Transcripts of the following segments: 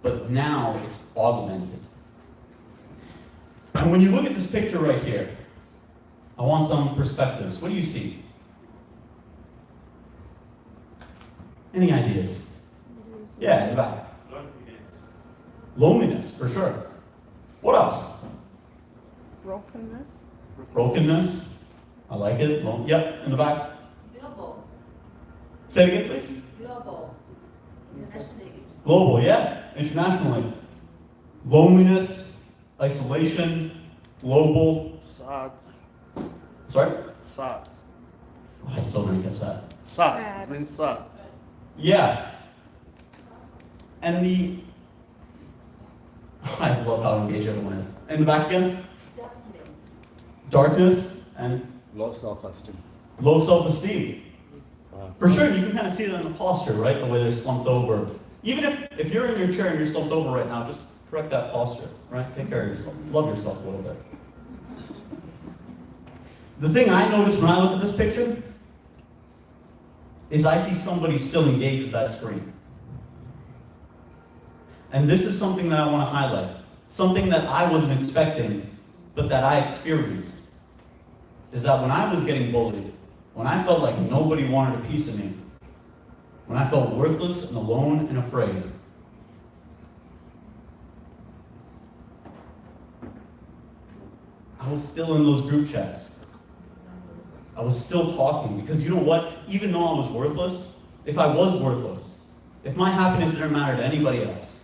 but now it's augmented. And when you look at this picture right here, I want some perspectives. What do you see? Any ideas? Yeah, in the back. Loneliness, for sure. What else? Brokenness. Brokenness. I like it. Yep, in the back. Global. Say it again, please. Global. Internationally. Global, yeah, internationally. Loneliness, isolation, global. Sad. Sorry? Sad. I still didn't catch that. Sad. It means sad. Yeah. And I love how engaged everyone is. In the back again? Darkness. Darkness and Low self-esteem. low self-esteem. Wow. For sure, you can kind of see that in the posture, right? The way they're slumped over. Even if you're in your chair and you're slumped over right now, just correct that posture, right? Take care of yourself. Love yourself a little bit. The thing I notice when I look at this picture is I see somebody still engaged with that screen. And this is something that I want to highlight. Something that I wasn't expecting, but that I experienced. Is that when I was getting bullied, when I felt like nobody wanted a piece of me, when I felt worthless and alone and afraid, I was still in those group chats. I was still talking, because you know what? Even though I was worthless, if I was worthless, if my happiness didn't matter to anybody else,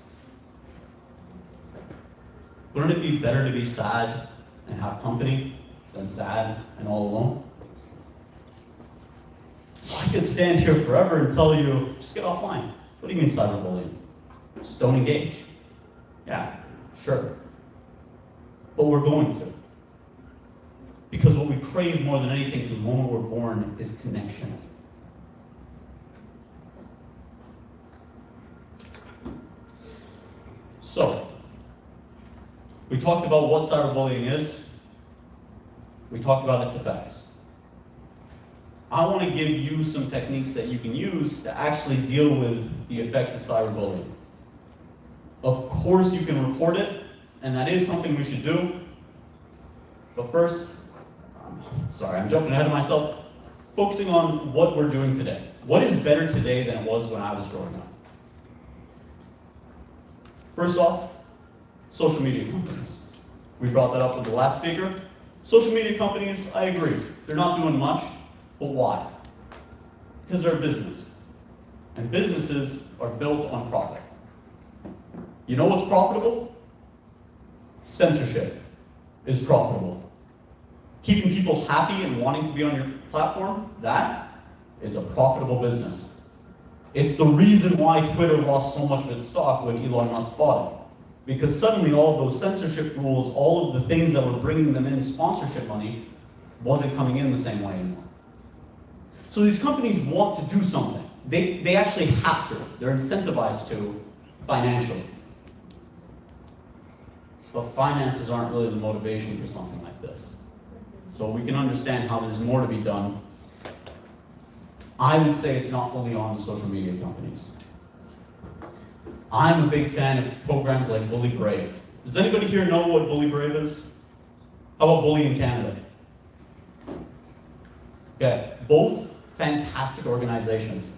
wouldn't it be better to be sad and have company than sad and all alone? So I could stand here forever and tell you, just get offline. What do you mean cyberbullying? Just don't engage. Yeah, sure. But we're going to. Because what we crave more than anything from the moment we're born is connection. So, we talked about what cyberbullying is. We talked about its effects. I want to give you some techniques that you can use to actually deal with the effects of cyberbullying. Of course, you can report it, and that is something we should do. But first, I'm jumping ahead of myself, focusing on what we're doing today. What is better today than it was when I was growing up? First off, social media companies. We brought that up with the last speaker. Social media companies, I agree, they're not doing much, but why? Because they're a business. And businesses are built on profit. You know what's profitable? Censorship is profitable. Keeping people happy and wanting to be on your platform, that is a profitable business. It's the reason why Twitter lost so much of its stock when Elon Musk bought it. Because suddenly all of those censorship rules, all of the things that were bringing them in sponsorship money, wasn't coming in the same way anymore. So these companies want to do something. They actually have to. They're incentivized to financially. But finances aren't really the motivation for something like this. So we can understand how there's more to be done. I would say it's not fully on the social media companies. I'm a big fan of programs like Bully Brave. Does anybody here know what Bully Brave is? How about Bully in Canada? Okay, both fantastic organizations.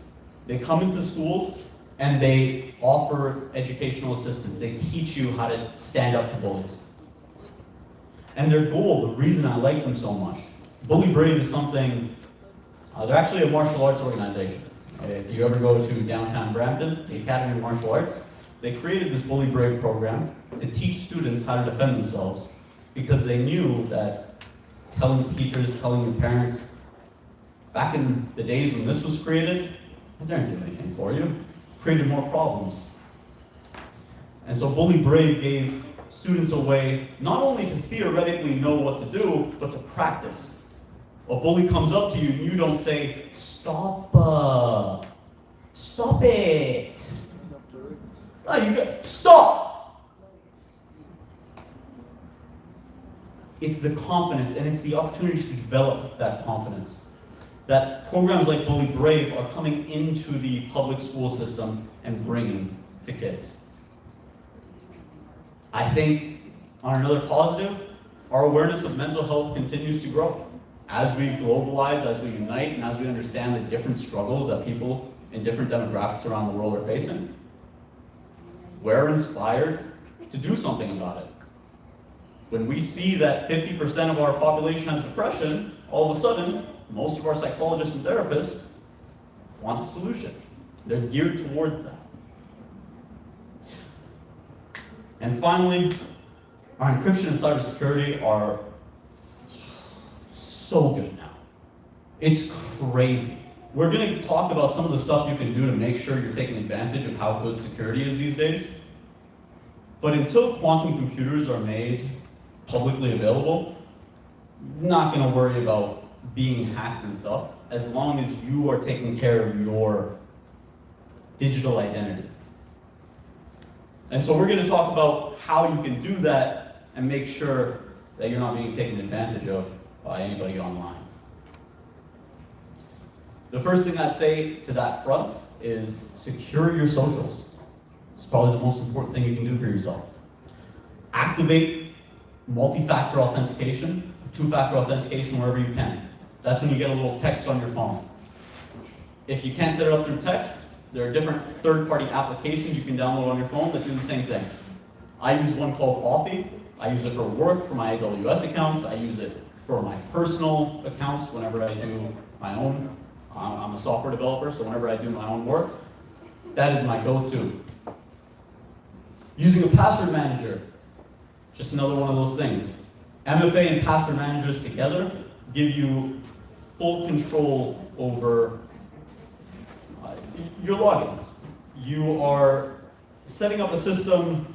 They come into schools and they offer educational assistance. They teach you how to stand up to bullies. And their goal, the reason I like them so much, Bully Brave is something, they're actually a martial arts organization. If you ever go to downtown Brampton, the Academy of Martial Arts, they created this Bully Brave program to teach students how to defend themselves, because they knew that telling teachers, telling your parents, back in the days when this was created, it didn't do anything for you. It created more problems. And so Bully Brave gave students a way not only to theoretically know what to do, but to practice. A bully comes up to you and you don't say, stop it. No, you go, stop. It's the confidence and it's the opportunity to develop that confidence. That programs like Bully Brave are coming into the public school system and bringing to kids. I think on another positive, our awareness of mental health continues to grow. As we globalize, as we unite, and as we understand the different struggles that people in different demographics around the world are facing, we're inspired to do something about it. When we see that 50% of our population has depression, all of a sudden, most of our psychologists and therapists want a solution. They're geared towards that. And finally, our encryption and cybersecurity are so good now. It's crazy. We're going to talk about some of the stuff you can do to make sure you're taking advantage of how good security is these days. But until quantum computers are made publicly available, I'm not going to worry about being hacked and stuff, as long as you are taking care of your digital identity. And so we're going to talk about how you can do that and make sure that you're not being taken advantage of by anybody online. The first thing I'd say to that front is secure your socials. It's probably the most important thing you can do for yourself. Activate multi-factor authentication, two-factor authentication wherever you can. That's when you get a little text on your phone. If you can't set it up through text, there are different third-party applications you can download on your phone that do the same thing. I use one called Authy. I use it for work, for my AWS accounts. I use it for my personal accounts whenever I do my own. I'm a software developer, so whenever I do my own work, that is my go-to. Using a password manager, just another one of those things. MFA and password managers together give you full control over your logins. You are setting up a system.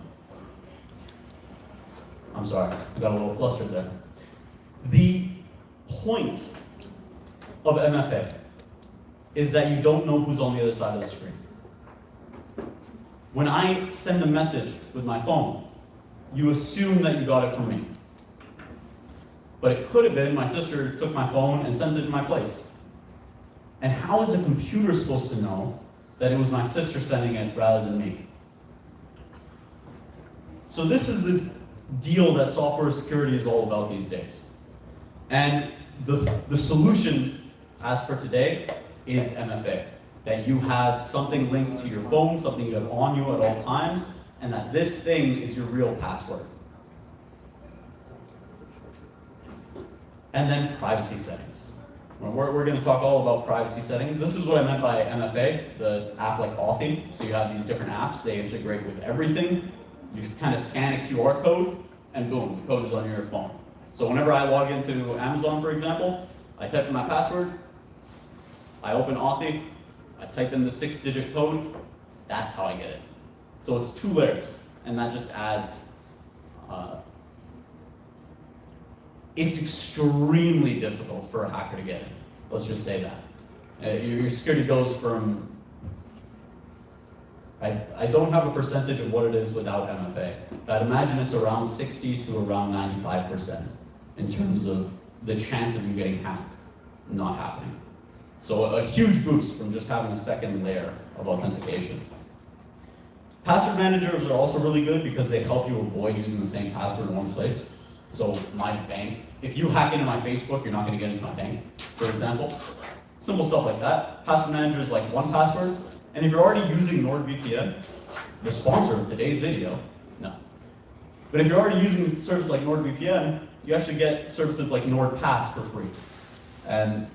I'm sorry, I got a little flustered there. The point of MFA is that you don't know who's on the other side of the screen. When I send a message with my phone, you assume that you got it from me. But it could have been my sister took my phone and sent it to my place. And how is a computer supposed to know that it was my sister sending it rather than me? So this is the deal that software security is all about these days. And the solution, as per today, is MFA. That you have something linked to your phone, something you have on you at all times, and that this thing is your real password. And then privacy settings. We're going to talk all about privacy settings. This is what I meant by MFA, the app like Authy. So you have these different apps, they integrate with everything. You kind of scan a QR code, and boom, the code is on your phone. So whenever I log into Amazon, for example, I type in my password, I open Authy, I type in the 6-digit code, that's how I get it. So it's 2 layers, and that just adds, it's extremely difficult for a hacker to get in. Let's just say that. Your security goes from, I don't have a percentage of what it is without MFA. I'd imagine it's around 60 to around 95% in terms of the chance of you getting hacked not happening. So a huge boost from just having a second layer of authentication. Password managers are also really good because they help you avoid using the same password in one place. So my bank, if you hack into my Facebook, you're not going to get into my bank, for example. Simple stuff like that. Password manager is like 1Password. And if you're already using NordVPN, the sponsor of today's video, no. But if you're already using a service like NordVPN, you actually get services like NordPass for free. And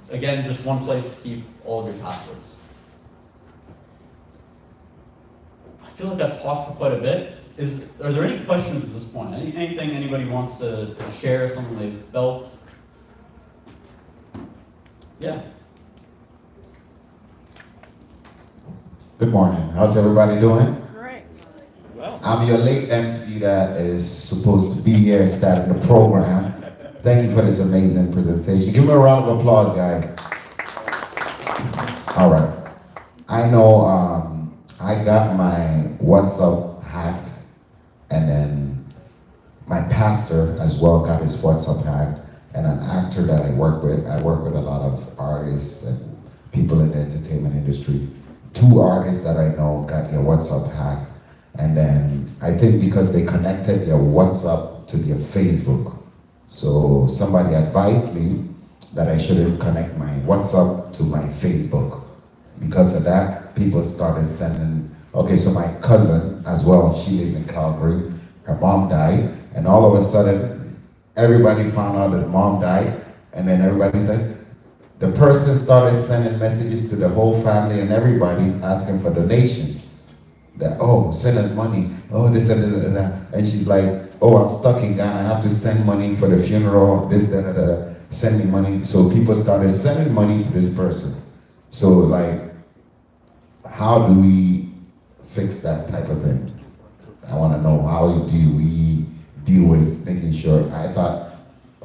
again, just one place to keep all of your passwords. I feel like I've talked for quite a bit. Are there any questions at this point? Anything anybody wants to share, something they've felt? Yeah. Good morning. How's everybody doing? Great. Well, I'm your late MC that is supposed to be here starting the program. Thank you for this amazing presentation. Give me a round of applause, guys. All right. I know I got my WhatsApp hacked, and then my pastor as well got his WhatsApp hacked, and an actor that I work with a lot of artists and people in the entertainment industry. 2 artists that I know got their WhatsApp hacked, and then I think because they connected their WhatsApp to their Facebook. So somebody advised me that I shouldn't connect my WhatsApp to my Facebook. Because of that, people started sending, okay, so my cousin as well, she lives in Calgary, her mom died, and all of a sudden, everybody found out that the mom died, and then everybody's like, the person started sending messages to the whole family and everybody asking for donations. That, oh, send us money, oh, this and that. And she's like, oh, I'm stuck in Ghana, I have to send money for the funeral, this, that, send me money. So people started sending money to this person. So like, how do we fix that type of thing? I want to know, how do we deal with making sure, I thought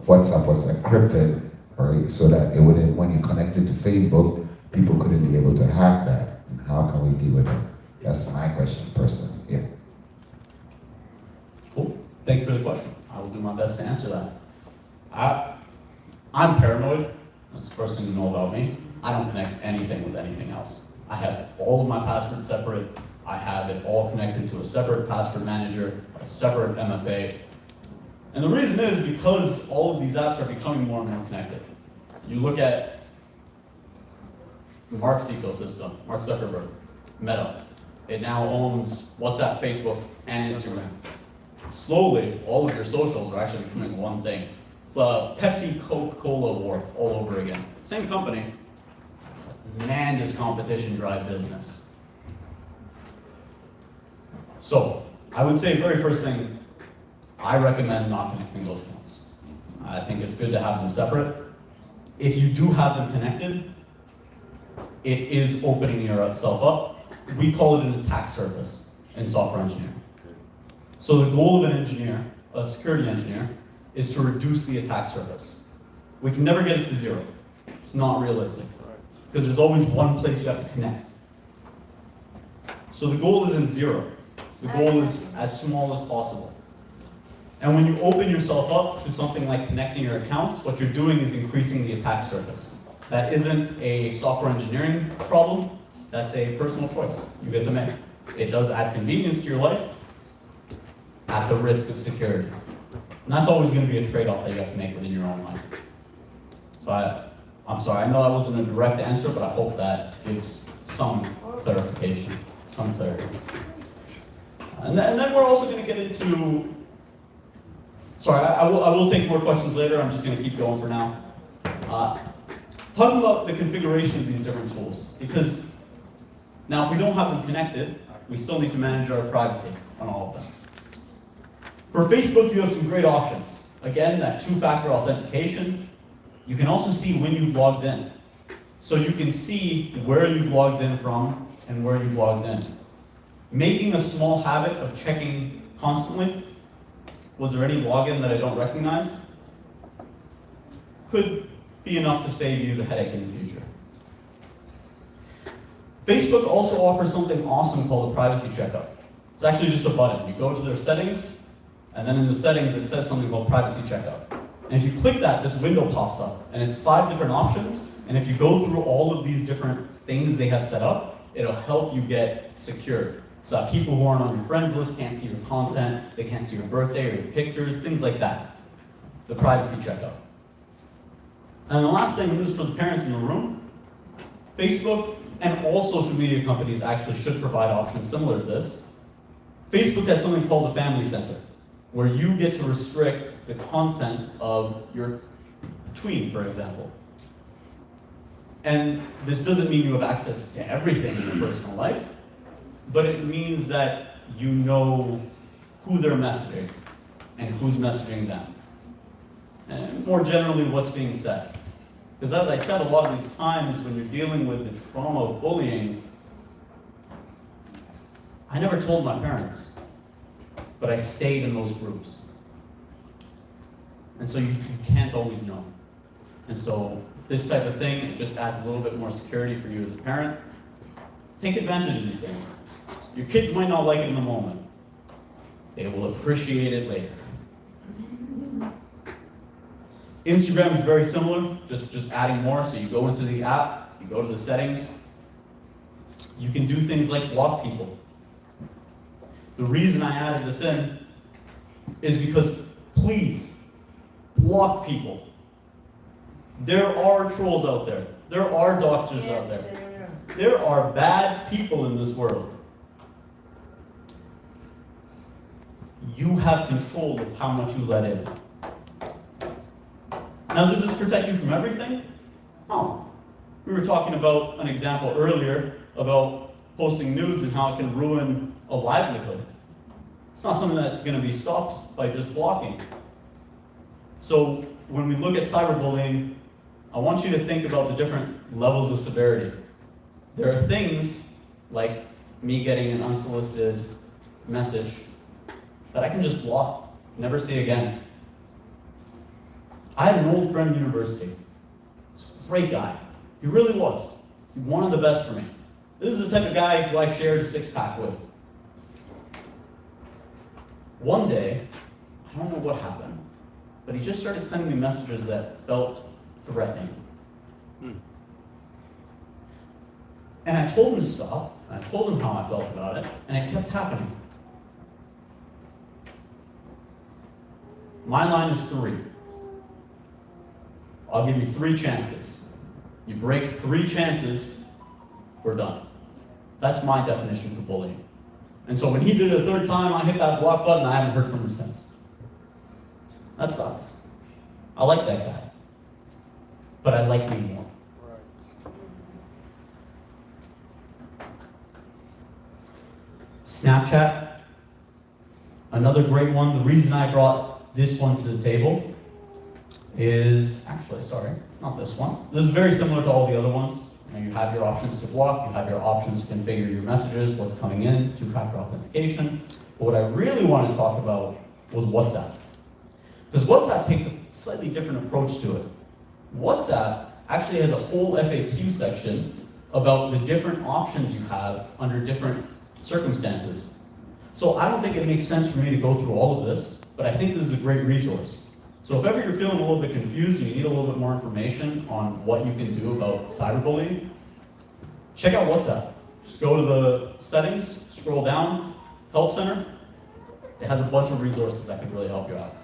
WhatsApp was encrypted, right? So that it wouldn't, when you connect it to Facebook, people couldn't be able to hack that. And how can we deal with it? That's my question personally, yeah. Cool. Thank you for the question. I will do my best to answer that. I'm paranoid. That's the first thing to know about me. I don't connect anything with anything else. I have all of my passwords separate. I have it all connected to a separate password manager, a separate MFA. And the reason is because all of these apps are becoming more and more connected. You look at Mark's ecosystem, Mark Zuckerberg, Meta. It now owns WhatsApp, Facebook, and Instagram. Slowly, all of your socials are actually becoming one thing. It's a Pepsi-Coca-Cola war all over again. Same company. Man, does competition drive business. So, I would say very first thing, I recommend not connecting those accounts. I think it's good to have them separate. If you do have them connected, it is opening yourself up. We call it an attack surface in software engineering. So the goal of an engineer, a security engineer, is to reduce the attack surface. We can never get it to zero. It's not realistic. Because there's always one place you have to connect. So the goal isn't zero. The goal is as small as possible. And when you open yourself up to something like connecting your accounts, what you're doing is increasing the attack surface. That isn't a software engineering problem. That's a personal choice you get to make. It does add convenience to your life at the risk of security. And that's always going to be a trade-off that you have to make within your own life. So I'm sorry, I know that wasn't a direct answer, but I hope that gives some clarification, some clarity. And then we're also going to get into, sorry, I will take more questions later, I'm just going to keep going for now. Talking about the configuration of these different tools, because now if we don't have them connected, we still need to manage our privacy on all of them. For Facebook, you have some great options. Again, that two-factor authentication. You can also see when you've logged in. So you can see where you've logged in from and where you've logged in. Making a small habit of checking constantly, was there any login that I don't recognize? Could be enough to save you the headache in the future. Facebook also offers something awesome called a privacy checkup. It's actually just a button. You go to their settings, and then in the settings it says something called privacy checkup. And if you click that, this window pops up, and it's 5 different options, and if you go through all of these different things they have set up, it'll help you get secured. So that people who aren't on your friends list can't see your content, they can't see your birthday or your pictures, things like that. The privacy checkup. And the last thing, and this is for the parents in the room, Facebook and all social media companies actually should provide options similar to this. Facebook has something called the Family Center, where you get to restrict the content of your tween, for example. And this doesn't mean you have access to everything in your personal life, but it means that you know who they're messaging and who's messaging them. And more generally, what's being said. Because as I said, a lot of these times when you're dealing with the trauma of bullying, I never told my parents, but I stayed in those groups. And so you can't always know. And so this type of thing, it just adds a little bit more security for you as a parent. Take advantage of these things. Your kids might not like it in the moment. They will appreciate it later. Instagram is very similar, just adding more. So you go into the app, you go to the settings. You can do things like block people. The reason I added this in is because please block people. There are trolls out there. There are doxers out there. There are bad people in this world. You have control of how much you let in. Now, does this protect you from everything? No. We were talking about an example earlier about posting nudes and how it can ruin a livelihood. It's not something that's going to be stopped by just blocking. So when we look at cyberbullying, I want you to think about the different levels of severity. There are things like me getting an unsolicited message that I can just block, never see again. I had an old friend in university. He's a great guy. He really was. He wanted the best for me. This is the type of guy who I shared a six-pack with. One day, I don't know what happened, but he just started sending me messages that felt threatening. And I told him to stop, and I told him how I felt about it, and it kept happening. My line is 3. I'll give you 3 chances. You break 3 chances, we're done. That's my definition for bullying. And so when he did it a 3rd time, I hit that block button, I haven't heard from him since. That sucks. I like that guy. But I like me more. Snapchat, another great one. The reason I brought this one to the table is, actually, sorry, not this one. This is very similar to all the other ones. You have your options to block, you have your options to configure your messages, what's coming in, 2-factor authentication. But what I really want to talk about was WhatsApp. Because WhatsApp takes a slightly different approach to it. WhatsApp actually has a whole FAQ section about the different options you have under different circumstances. So I don't think it makes sense for me to go through all of this, but I think this is a great resource. So if ever you're feeling a little bit confused and you need a little bit more information on what you can do about cyberbullying, check out WhatsApp. Just go to the settings, scroll down, Help Center. It has a bunch of resources that can really help you out.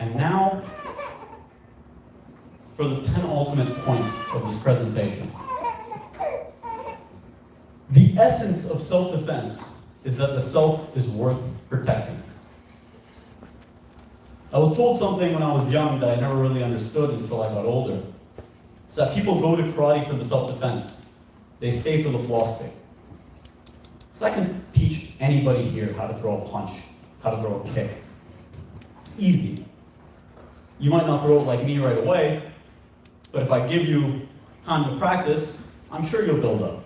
And now, for the penultimate point of this presentation. The essence of self-defense is that the self is worth protecting. I was told something when I was young that I never really understood until I got older. It's that people go to karate for the self-defense. They stay for the floss stick. Because I can teach anybody here how to throw a punch, how to throw a kick. It's easy. You might not throw it like me right away, but if I give you time to practice, I'm sure you'll build up.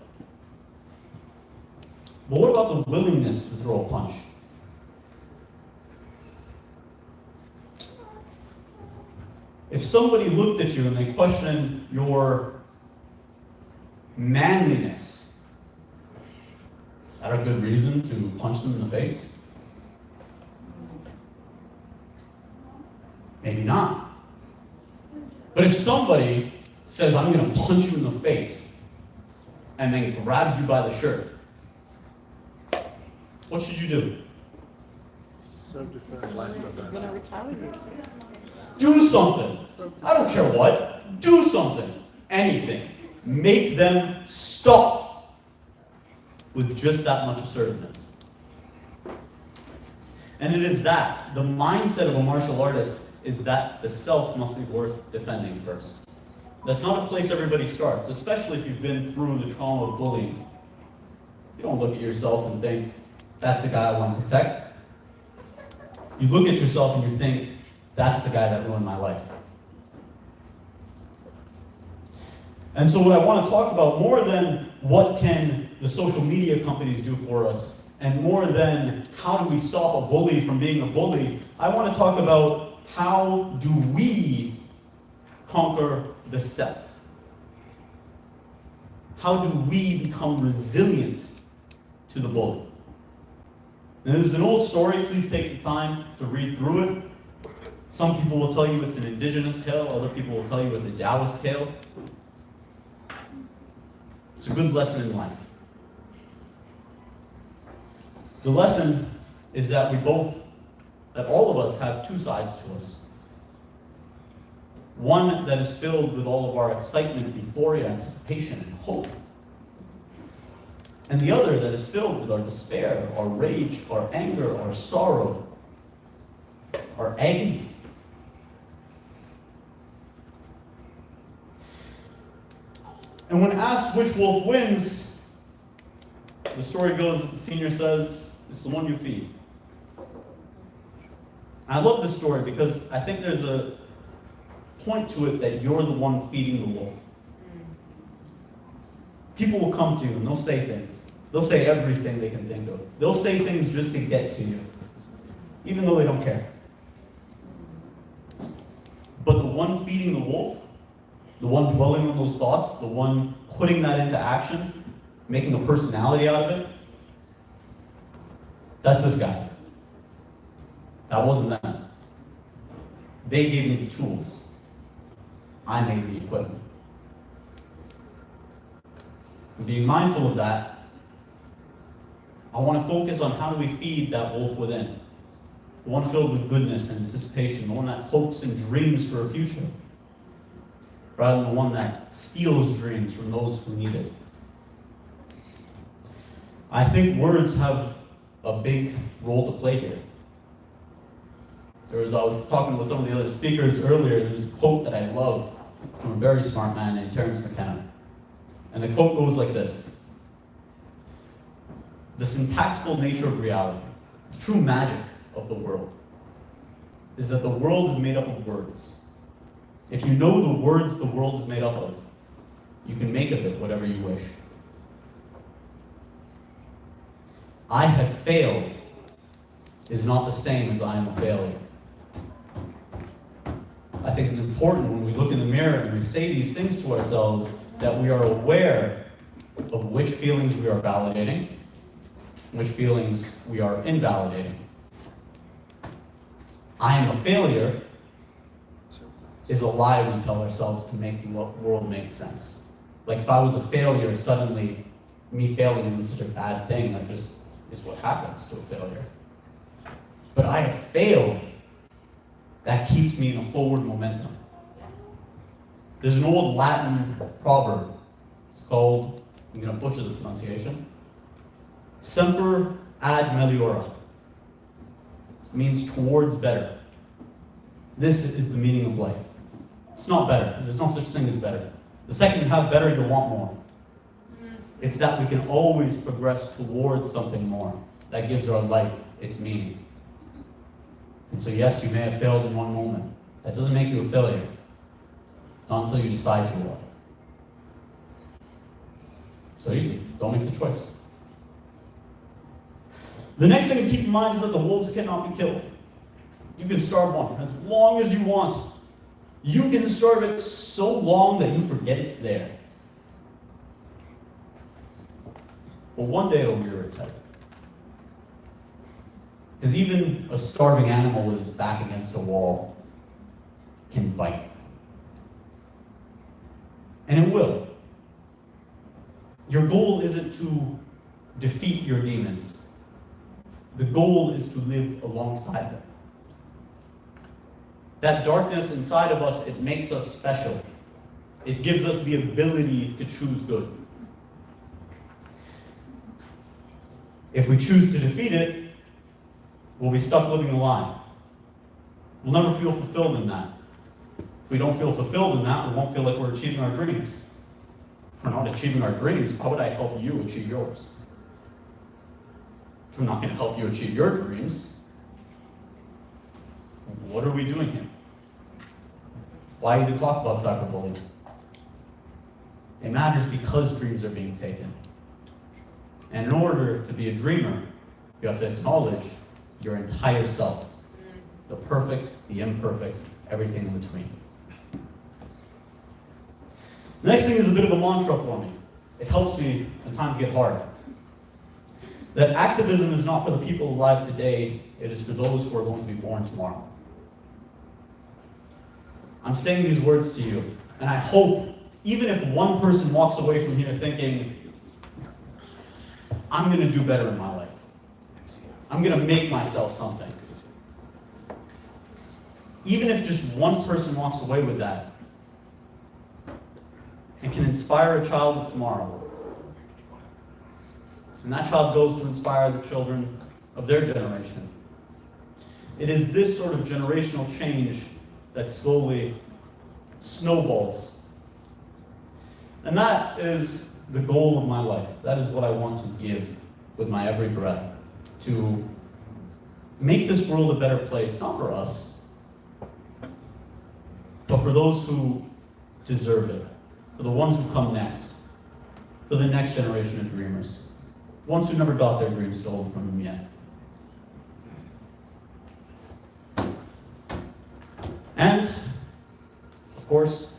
But what about the willingness to throw a punch? If somebody looked at you and they questioned your manliness, is that a good reason to punch them in the face? Maybe not. But if somebody says, I'm going to punch you in the face, and then grabs you by the shirt, what should you do? You're gonna retaliate. Do something. I don't care what. Do something. Anything. Make them stop with just that much assertiveness. And it is that, the mindset of a martial artist is that the self must be worth defending first. That's not a place everybody starts, especially if you've been through the trauma of bullying. You don't look at yourself and think, that's the guy I want to protect. You look at yourself and you think, that's the guy that ruined my life. And so what I want to talk about, more than what can the social media companies do for us, and more than how do we stop a bully from being a bully, I want to talk about how do we conquer the self? How do we become resilient to the bully? And this is an old story. Please take the time to read through it. Some people will tell you it's an indigenous tale. Other people will tell you it's a Taoist tale. It's It's a good lesson in life. The lesson is that that all of us have two sides to us. One that is filled with all of our excitement, euphoria, anticipation, and hope. And the other that is filled with our despair, our rage, our anger, our sorrow, our agony. And when asked which wolf wins, the story goes that the senior says, it's the one you feed. I love this story because I think there's a point to it that you're the one feeding the wolf. People will come to you and they'll say things. They'll say everything they can think of. They'll say things just to get to you, even though they don't care. But the one feeding the wolf, the one dwelling on those thoughts, the one putting that into action, making a personality out of it, that's this guy. That wasn't them. They gave me the tools. I made the equipment. And being mindful of that, I want to focus on how do we feed that wolf within. The one filled with goodness and anticipation, the one that hopes and dreams for a future, rather than the one that steals dreams from those who need it. I think words have a big role to play here. I was talking with some of the other speakers earlier, there's a quote that I love from a very smart man named Terence McKenna. And the quote goes like this: the syntactical nature of reality, the true magic of the world, is that the world is made up of words. If you know the words the world is made up of, you can make of it whatever you wish. I have failed is not the same as I am a failure. I think it's important when we look in the mirror and we say these things to ourselves that we are aware of which feelings we are validating, which feelings we are invalidating. I am a failure is a lie we tell ourselves to make the world make sense. Like if I was a failure, suddenly me failing isn't such a bad thing, that just is what happens to a failure. But I have failed. That keeps me in a forward momentum. There's an old Latin proverb. It's called, I'm going to butcher the pronunciation, semper ad meliora. It means towards better. This is the meaning of life. It's not better. There's no such thing as better. The second you have better, you'll want more. It's that we can always progress towards something more that gives our life its meaning. And so yes, you may have failed in one moment. That doesn't make you a failure. Not until you decide you are. So easy. Don't make the choice. The next thing to keep in mind is that the wolves cannot be killed. You can starve one as long as you want. You can starve it so long that you forget it's there. But one day it'll rear its head. Because even a starving animal with its back against a wall can bite. And it will. Your goal isn't to defeat your demons. The goal is to live alongside them. That darkness inside of us, it makes us special. It gives us the ability to choose good. If we choose to defeat it, we'll be stuck living a lie. We'll never feel fulfilled in that. If we don't feel fulfilled in that, we won't feel like we're achieving our dreams. If we're not achieving our dreams, how would I help you achieve yours? If I'm not going to help you achieve your dreams, what are we doing here? Why even talk about cyberbullying? It matters because dreams are being taken. And in order to be a dreamer, you have to acknowledge your entire self. The perfect, the imperfect, everything in between. The next thing is a bit of a mantra for me. It helps me when times get hard. That activism is not for the people alive today, it is for those who are going to be born tomorrow. I'm saying these words to you, and I hope, even if one person walks away from here thinking, I'm gonna do better in my life. I'm gonna make myself something. Even if just one person walks away with that and can inspire a child of tomorrow, and that child goes to inspire the children of their generation. It is this sort of generational change that slowly snowballs. And that is the goal of my life. That is what I want to give with my every breath, to make this world a better place, not for us, but for those who deserve it, for the ones who come next, for the next generation of dreamers, ones who never got their dreams stolen from them yet. And, of course,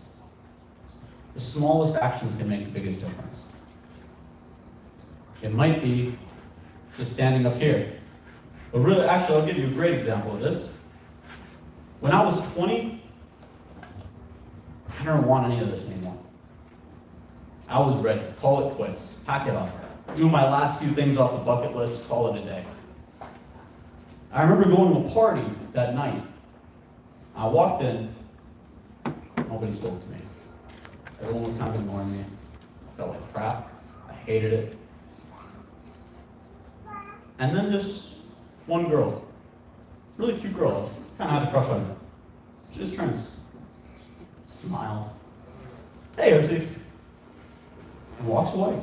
the smallest actions can make the biggest difference. It might be just standing up here. But really, actually, I'll give you a great example of this. When I was 20, I didn't want any of this anymore. I was ready. Call it quits. Pack it up. Do my last few things off the bucket list. Call it a day. I remember going to a party that night. I walked in. Nobody spoke to me. Everyone was kind of ignoring me. I felt like crap. I hated it. And then this one girl, really cute girl, I was kind of had a crush on her. She just turns, smiles. Hey, RCC. And walks away.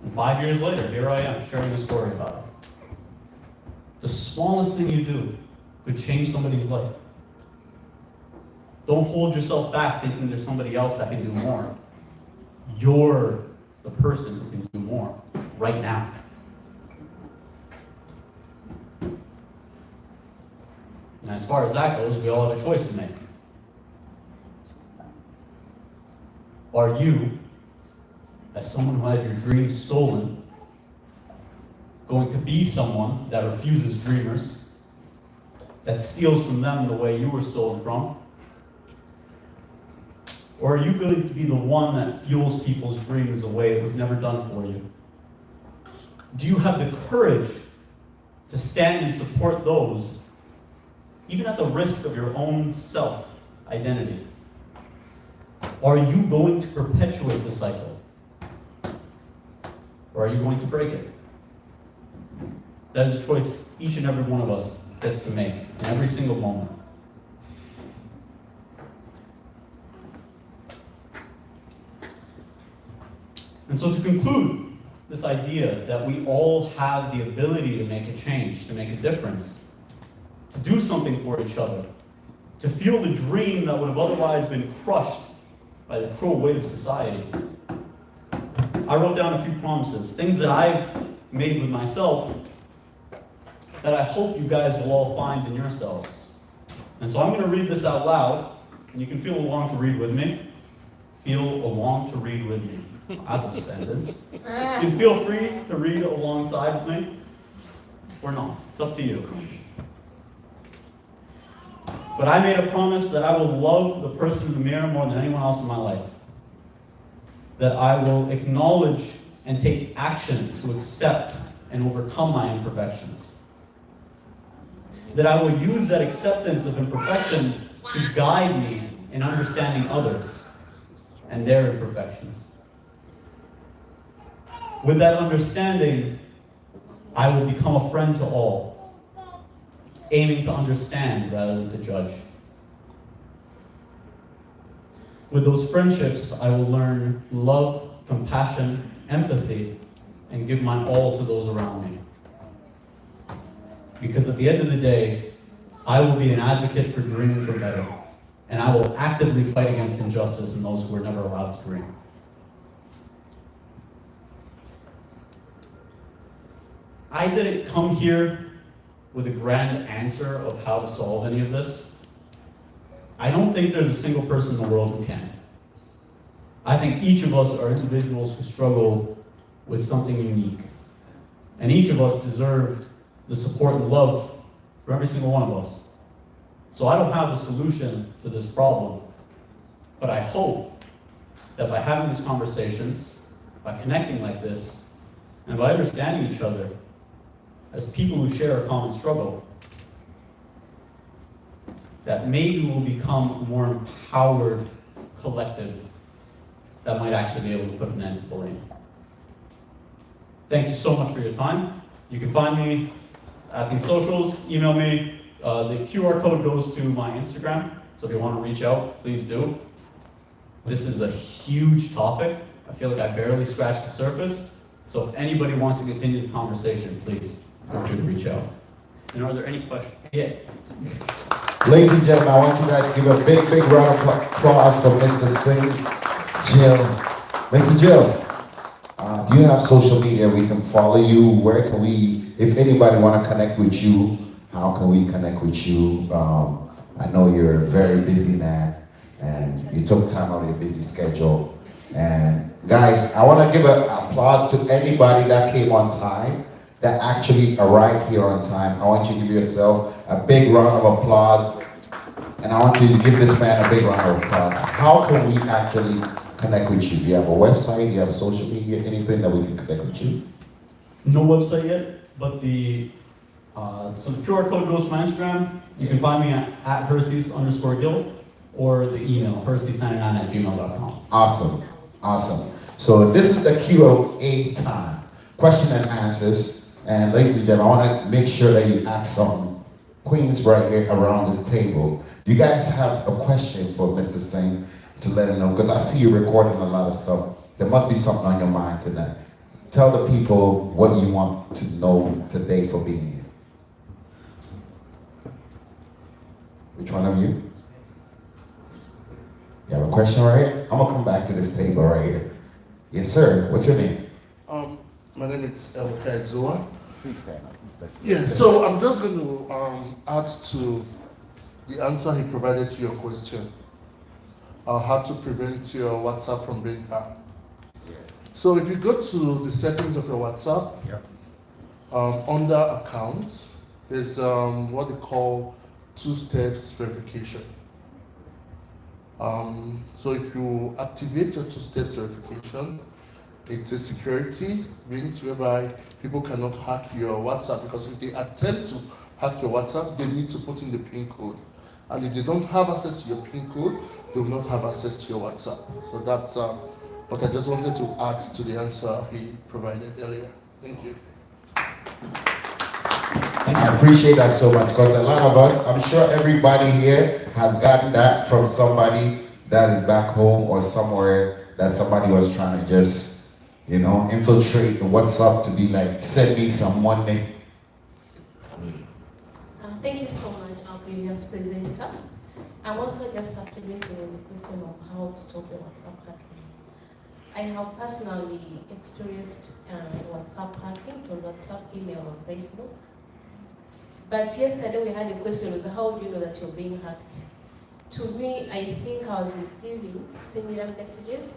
And 5 years later, here I am sharing a story about it. The smallest thing you do could change somebody's life. Don't hold yourself back thinking there's somebody else that can do more. You're the person who can do more right now. And as far as that goes, we all have a choice to make. Are you, as someone who had your dreams stolen, going to be someone that refuses dreamers, that steals from them the way you were stolen from? Or are you going to be the one that fuels people's dreams the way it was never done for you? Do you have the courage to stand and support those, even at the risk of your own self-identity? Are you going to perpetuate the cycle? Or are you going to break it? That is a choice each and every one of us gets to make in every single moment. And so to conclude this idea that we all have the ability to make a change, to make a difference, to do something for each other, to feel the dream that would have otherwise been crushed by the cruel weight of society. I wrote down a few promises, things that I've made with myself that I hope you guys will all find in yourselves. And so I'm going to read this out loud, and you can feel along to read with me. Feel along to read with me. That's a sentence. You can feel free to read alongside with me, or not. It's up to you. But I made a promise that I will love the person in the mirror more than anyone else in my life. That I will acknowledge and take action to accept and overcome my imperfections. That I will use that acceptance of imperfection to guide me in understanding others and their imperfections. With that understanding, I will become a friend to all, aiming to understand rather than to judge. With those friendships, I will learn love, compassion, empathy, and give my all to those around me. Because at the end of the day, I will be an advocate for dreaming for better, and I will actively fight against injustice in those who are never allowed to dream. I didn't come here with a grand answer of how to solve any of this. I don't think there's a single person in the world who can. I think each of us are individuals who struggle with something unique. And each of us deserve the support and love from every single one of us. So I don't have a solution to this problem, but I hope that by having these conversations, by connecting like this, and by understanding each other as people who share a common struggle, that maybe we'll become a more empowered collective that might actually be able to put an end to bullying. Thank you so much for your time. You can find me at these socials, email me. The QR code goes to my Instagram, so if you want to reach out, please do. This is a huge topic. I feel like I barely scratched the surface. So if anybody wants to continue the conversation, please feel free to reach out. And are there any questions? Yeah. Ladies and gentlemen, I want you guys to give a big, big round of applause for Mr. Singh, Jill. Mr. Jill, do you have social media? We can follow you. Where can we, if anybody want to connect with you, how can we connect with you? I know you're a very busy man, and you took time out of your busy schedule. And guys, I want to give an applaud to anybody that came on time, that actually arrived here on time. I want you to give yourself a big round of applause, and I want you to give this man a big round of applause. How can we actually connect with you? Do you have a website? Do you have social media? Anything that we can connect with you? No website yet, but so the QR code goes to my Instagram. You can find me at Herces_Gil, or the email, herces99@gmail.com. Awesome, awesome. So this is the Q&A time, question and answers. And ladies and gentlemen, I want to make sure that you ask some queens right here around this table. You guys have a question for Mr. Singh to let him know, because I see you recording a lot of stuff. There must be something on your mind tonight. Tell the people what you want to know today for being here. Which one of you? You have a question right here? I'm gonna come back to this table right here. Yes, sir. What's your name? My name is Zoa. Please stand up. Yeah, so I'm just going to add to the answer he provided to your question. How to prevent your WhatsApp from being hacked. So if you go to the settings of your WhatsApp, under accounts, there's what they call two-steps verification. So if you activate your two-steps verification, it's a security means whereby people cannot hack your WhatsApp, because if they attempt to hack your WhatsApp, they need to put in the PIN code. And if they don't have access to your PIN code, they will not have access to your WhatsApp. So that's what I just wanted to add to the answer he provided earlier. Thank you. I appreciate that so much, because a lot of us, I'm sure everybody here has gotten that from somebody that is back home or somewhere that somebody was trying to just, infiltrate the WhatsApp to be like, send me some money. Thank you so much, our previous presenter. I'm also just appealing to the question of how to stop the WhatsApp hacking. I have personally experienced WhatsApp hacking, it was WhatsApp, email, or Facebook. But yesterday we had a question, was how do you know that you're being hacked? To me, I think I was receiving similar messages,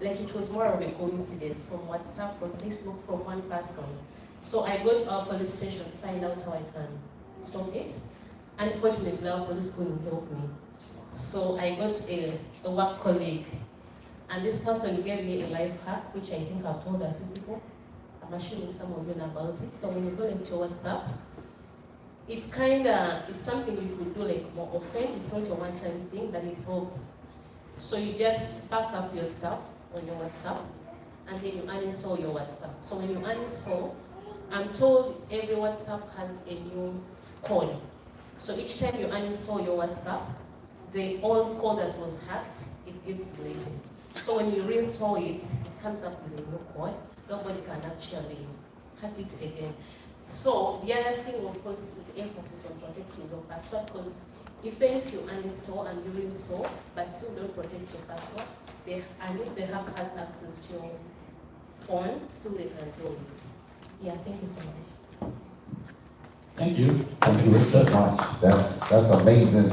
like it was more of a coincidence from WhatsApp, from Facebook, from one person. So I go to our police station to find out how I can stop it. Unfortunately, our police couldn't help me. So I got a work colleague, and this person gave me a life hack, which I think I've told a few people. I'm assuming some of you know about it. So when you go into WhatsApp, it's something you could do like more often. It's not a one-time thing, but it helps. So you just back up your stuff on your WhatsApp, and then you uninstall your WhatsApp. So when you uninstall, I'm told every WhatsApp has a new code. So each time you uninstall your WhatsApp, the old code that was hacked, it gets deleted. So when you reinstall it, it comes up with a new code. Nobody can actually hack it again. So the other thing, of course, is the emphasis on protecting your password, because even if you uninstall and you reinstall, but still don't protect your password, and if the hacker has access to your phone, still they can do it. Yeah, thank you so much. Thank you. Thank you so much. That's amazing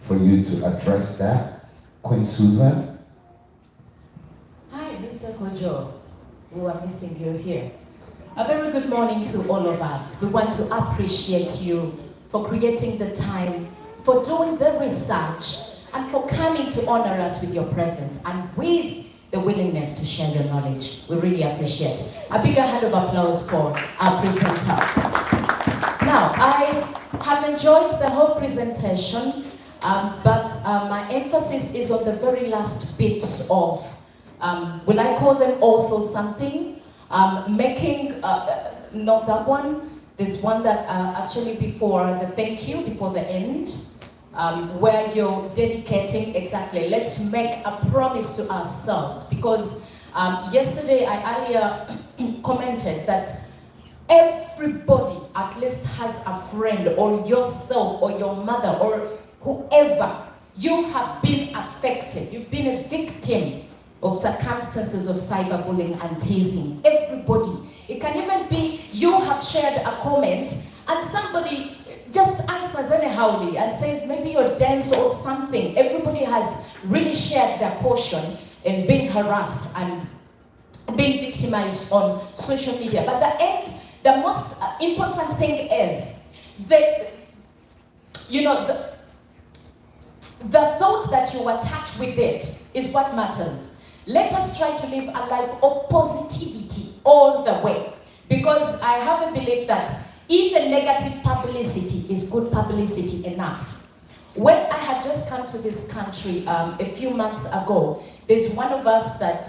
for you to address that. Queen Susan. Hi, Mr. Kojo. We are missing you here. A very good morning to all of us. We want to appreciate you for creating the time, for doing the research, and for coming to honor us with your presence and with the willingness to share your knowledge. We really appreciate it. A bigger hand of applause for our presenter. Now, I have enjoyed the whole presentation, but my emphasis is on the very last bits of, will I call them oath or something? Making, not that one, there's one that actually before the thank you, before the end, where you're dedicating, exactly, let's make a promise to ourselves. Because yesterday I earlier commented that everybody at least has a friend, or yourself, or your mother, or whoever. You have been affected, you've been a victim of circumstances of cyberbullying and teasing. Everybody. It can even be you have shared a comment and somebody just answers anyhowly and says maybe you're dense or something. Everybody has really shared their portion in being harassed and being victimized on social media. But the most important thing is that, you know, the thought that you attach with it is what matters. Let us try to live a life of positivity all the way. Because I have a belief that even negative publicity is good publicity enough. When I had just come to this country a few months ago, there's one of us that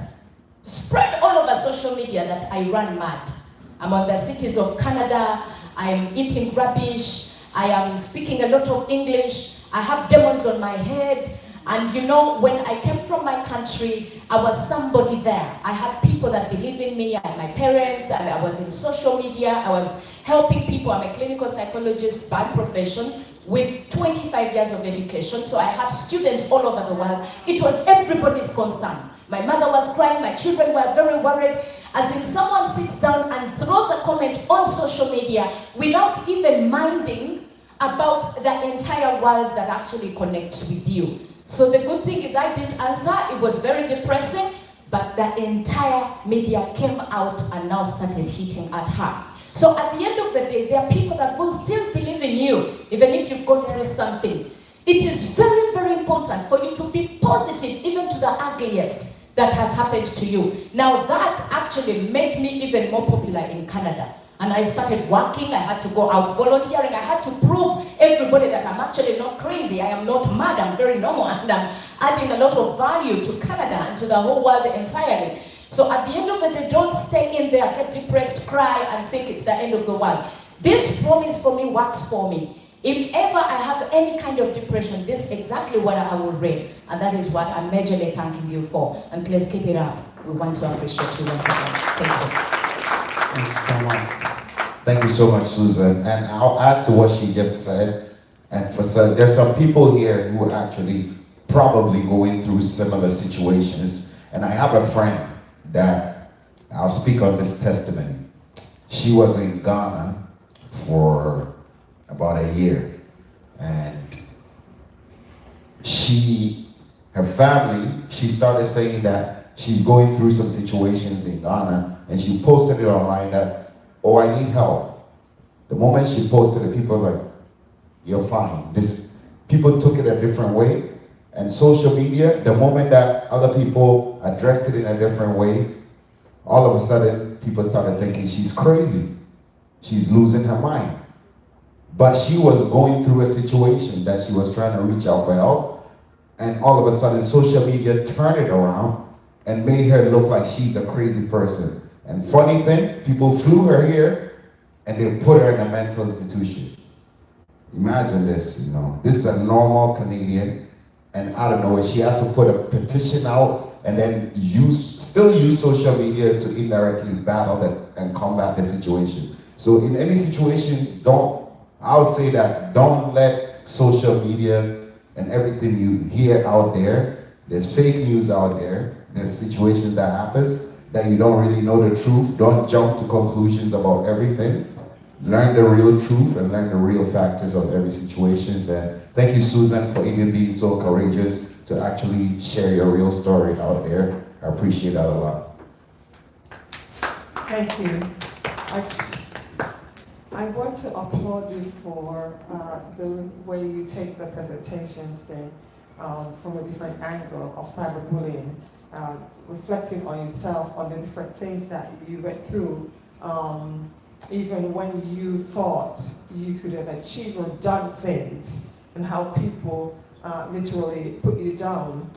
spread all over social media that I run mad. I'm on the cities of Canada, I'm eating rubbish, I am speaking a lot of English, I have demons on my head, and you know, when I came from my country, I was somebody there. I had people that believed in me, and my parents, and I was in social media, I was helping people. I'm a clinical psychologist by profession with 25 years of education, so I had students all over the world. It was everybody's concern. My mother was crying, my children were very worried. As in, someone sits down and throws a comment on social media without even minding about the entire world that actually connects with you. So the good thing is I didn't answer. It was very depressing, but the entire media came out and now started hitting at her. So at the end of the day, there are people that will still believe in you, even if you've gone through something. It is very, very important for you to be positive, even to the ugliest that has happened to you. Now that actually made me even more popular in Canada. And I started working, I had to go out volunteering, I had to prove everybody that I'm actually not crazy, I am not mad, I'm very normal, and I'm adding a lot of value to Canada and to the whole world entirely. So at the end of the day, don't stay in there, get depressed, cry, and think it's the end of the world. This promise for me works for me. If ever I have any kind of depression, this is exactly what I will read. And that is what I'm majorly thanking you for. And please keep it up. We want to appreciate you once again. Thank you. Thank you so much. Thank you so much, Susan. And I'll add to what she just said. And there's some people here who are actually probably going through similar situations. And I have a friend that I'll speak on this testimony. She was in Ghana for about a year. And her family, she started saying that she's going through some situations in Ghana, and she posted it online that, oh, I need help. The moment she posted it, people were like, you're fine. People took it a different way. And social media, the moment that other people addressed it in a different way, all of a sudden, people started thinking she's crazy. She's losing her mind. But she was going through a situation that she was trying to reach out for help. And all of a sudden, social media turned it around and made her look like she's a crazy person. And funny thing, people flew her here and they put her in a mental institution. Imagine this, this is a normal Canadian, and I don't know, she had to put a petition out and then still use social media to indirectly battle and combat the situation. So in any situation, don't let social media and everything you hear out there, there's fake news out there, there's situations that happens that you don't really know the truth. Don't jump to conclusions about everything. Learn the real truth and learn the real factors of every situation. And thank you, Susan, for even being so courageous to actually share your real story out there. I appreciate that a lot. Thank you. I want to applaud you for the way you take the presentation today from a different angle of cyberbullying. reflecting on yourself, on the different things that you went through, even when you thought you could have achieved or done things, and how people literally put you down,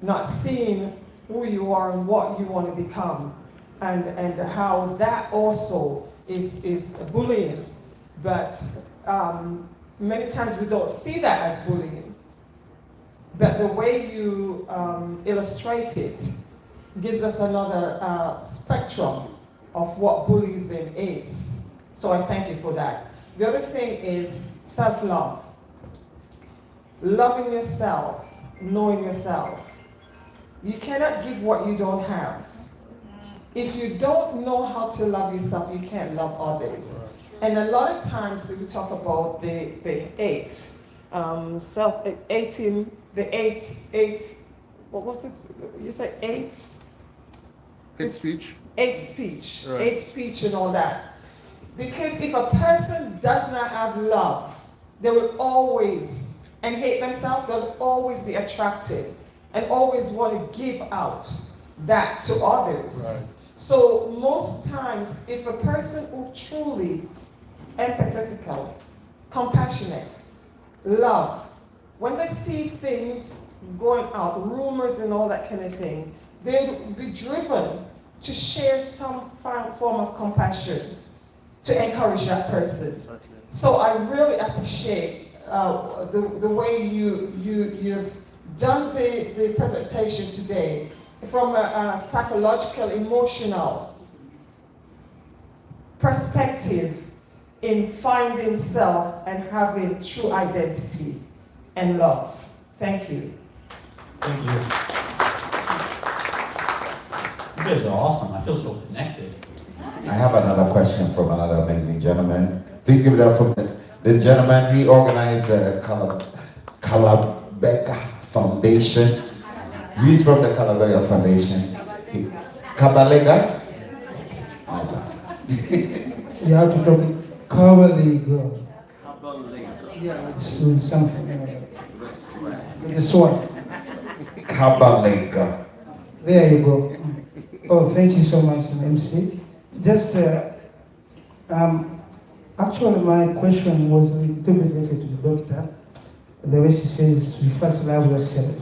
not seeing who you are and what you want to become, and how that also is bullying. But many times we don't see that as bullying. But the way you illustrate it gives us another spectrum of what bullying is. So I thank you for that. The other thing is self-love. Loving yourself, knowing yourself. You cannot give what you don't have. If you don't know how to love yourself, you can't love others. And a lot of times we talk about the eight, what was it? You said eight? Hate speech. Hate speech, Right. hate speech and all that. Because if a person does not have love, they will always, and hate themselves, they'll always be attracted and always want to give out that to others. Right. So most times, if a person who truly empathetical, compassionate, love, when they see things going out, rumors and all that kind of thing, they'll be driven to share some form of compassion to encourage that person. Exactly. So I really appreciate the way you've done the presentation today from a psychological, emotional perspective in finding self and having true identity and love. Thank you. Thank you. You guys are awesome. I feel so connected. I have another question from another amazing gentleman. Please give it up for this gentleman. He organized the Calabeka Foundation. He's from the Calabeka Foundation. Kabalega? You have to talk it Kabalega. Yeah, it's something. This one. Kabalega. There you go. Oh, thank you so much, MC. Just, actually my question was a little bit related to the doctor. The way she says, you first love yourself.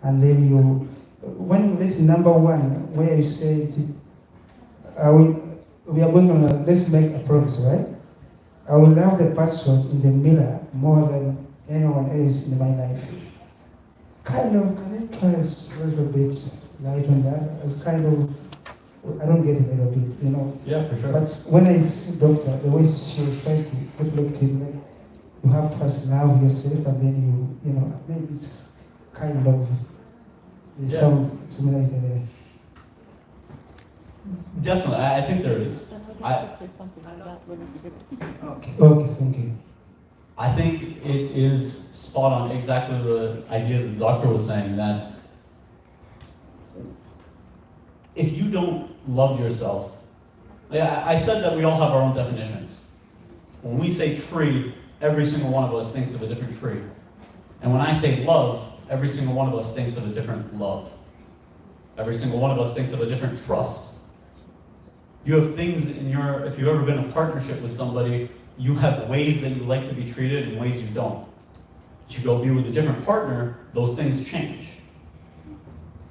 And then you, when you reach number one, where you say, we are going to, let's make a promise, right? I will love the person in the mirror more than anyone else in my life. Kind of, can you try a little bit light on that? It's kind of, I don't get it a little bit, you know. Yeah, for sure. But when I see doctor, the way she was trying to reflect it, like, you have to first love yourself and then you know, maybe it's kind of, there's some similarity there. Definitely, I think there is. Okay, thank you. I think it is spot on, exactly the idea that the doctor was saying, that if you don't love yourself, I said that we all have our own definitions. When we say tree, every single one of us thinks of a different tree. And when I say love, every single one of us thinks of a different love. Every single one of us thinks of a different trust. You have things in your, if you've ever been in a partnership with somebody, you have ways that you like to be treated and ways you don't. You go be with a different partner, those things change.